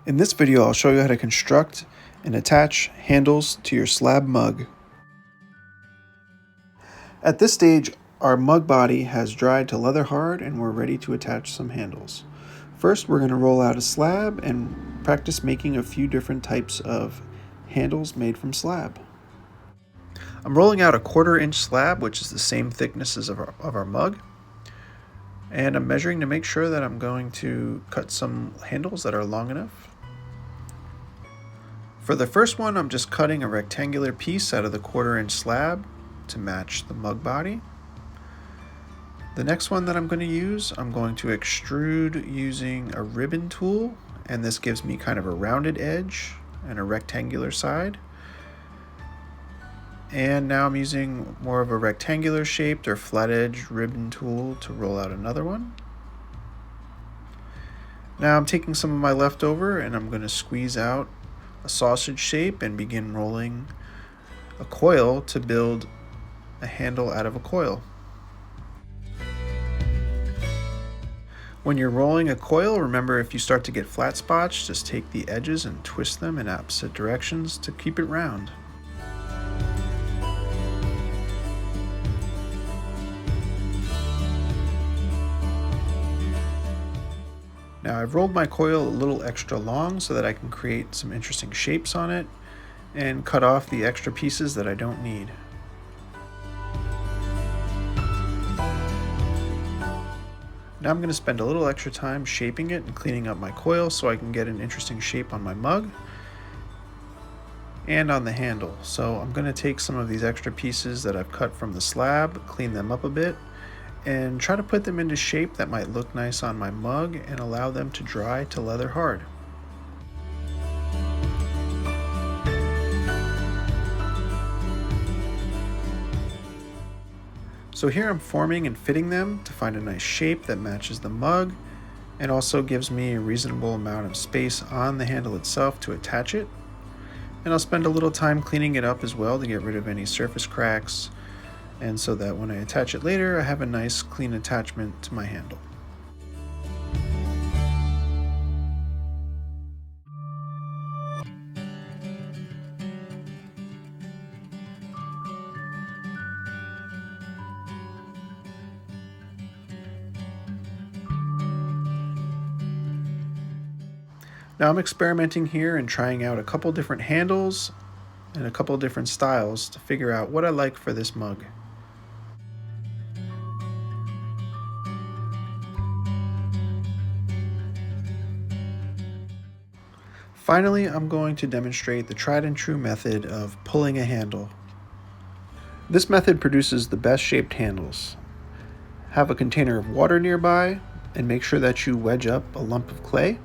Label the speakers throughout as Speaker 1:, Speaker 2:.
Speaker 1: In this video, I'll show you how to construct and attach handles to your slab mug. At this stage, our mug body has dried to leather hard and we're ready to attach some handles. First, we're going to roll out a slab and practice making a few different types of handles made from slab. I'm rolling out a 1/4 inch slab, which is the same thickness as of our mug. And I'm measuring to make sure that I'm going to cut some handles that are long enough. For the first one, I'm just cutting a rectangular piece out of the 1/4 inch slab to match the mug body. The next one that I'm going to use, I'm going to extrude using a ribbon tool, and this gives me kind of a rounded edge and a rectangular side. And now I'm using more of a rectangular shaped or flat edge ribbon tool to roll out another one. Now I'm taking some of my leftover and I'm going to squeeze out a sausage shape and begin rolling a coil to build a handle out of a coil. When you're rolling a coil, remember if you start to get flat spots, just take the edges and twist them in opposite directions to keep it round. Now I've rolled my coil a little extra long so that I can create some interesting shapes on it and cut off the extra pieces that I don't need. Now I'm going to spend a little extra time shaping it and cleaning up my coil so I can get an interesting shape on my mug and on the handle. So I'm going to take some of these extra pieces that I've cut from the slab, clean them up a bit, and try to put them into shape that might look nice on my mug and allow them to dry to leather hard. So here I'm forming and fitting them to find a nice shape that matches the mug and also gives me a reasonable amount of space on the handle itself to attach it. And I'll spend a little time cleaning it up as well to get rid of any surface cracks, and so that when I attach it later, I have a nice clean attachment to my handle. Now I'm experimenting here and trying out a couple different handles and a couple different styles to figure out what I like for this mug. Finally, I'm going to demonstrate the tried and true method of pulling a handle. This method produces the best shaped handles. Have a container of water nearby and make sure that you wedge up a lump of clay.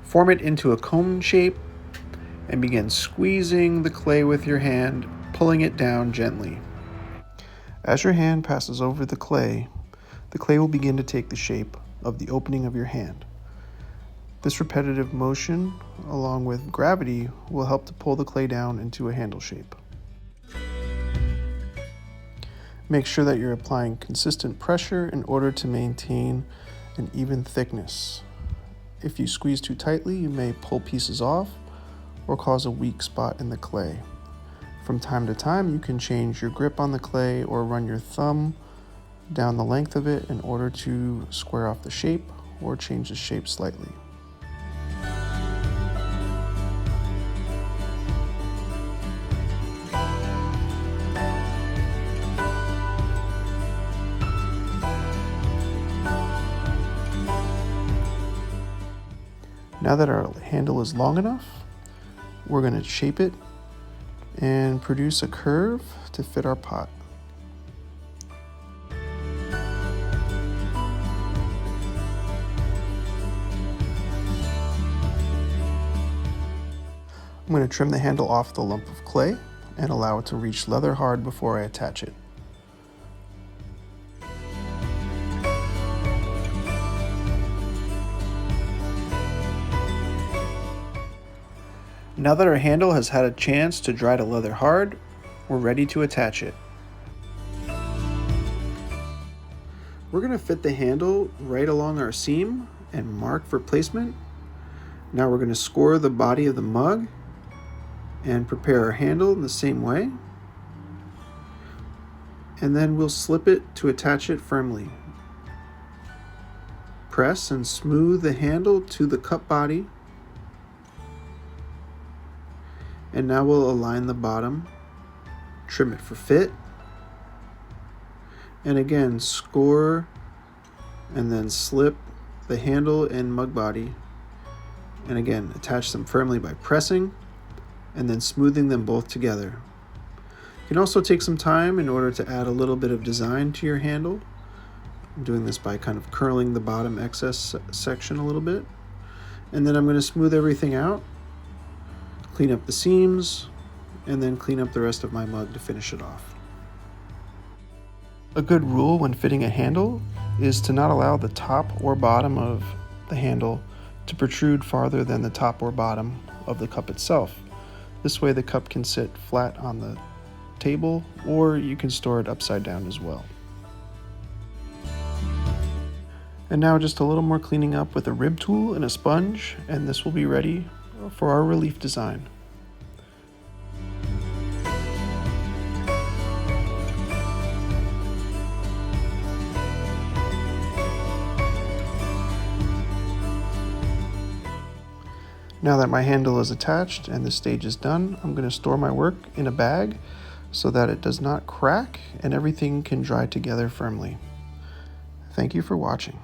Speaker 1: Form it into a cone shape and begin squeezing the clay with your hand, pulling it down gently. As your hand passes over the clay will begin to take the shape of the opening of your hand. This repetitive motion, along with gravity, will help to pull the clay down into a handle shape. Make sure that you're applying consistent pressure in order to maintain an even thickness. If you squeeze too tightly, you may pull pieces off or cause a weak spot in the clay. From time to time, you can change your grip on the clay or run your thumb down the length of it in order to square off the shape or change the shape slightly. Now that our handle is long enough, we're going to shape it and produce a curve to fit our pot. I'm going to trim the handle off the lump of clay and allow it to reach leather hard before I attach it. Now that our handle has had a chance to dry to leather hard, we're ready to attach it. We're going to fit the handle right along our seam and mark for placement. Now we're going to score the body of the mug and prepare our handle in the same way. And then we'll slip it to attach it firmly. Press and smooth the handle to the cup body. And now we'll align the bottom, trim it for fit. And again, score and then slip the handle and mug body. And again, attach them firmly by pressing and then smoothing them both together. You can also take some time in order to add a little bit of design to your handle. I'm doing this by kind of curling the bottom excess section a little bit. And then I'm going to smooth everything out, clean up the seams, and then clean up the rest of my mug to finish it off. A good rule when fitting a handle is to not allow the top or bottom of the handle to protrude farther than the top or bottom of the cup itself. This way the cup can sit flat on the table, or you can store it upside down as well. And now just a little more cleaning up with a rib tool and a sponge, and this will be ready for our relief design. Now that my handle is attached and this stage is done, I'm going to store my work in a bag so that it does not crack and everything can dry together firmly. Thank you for watching.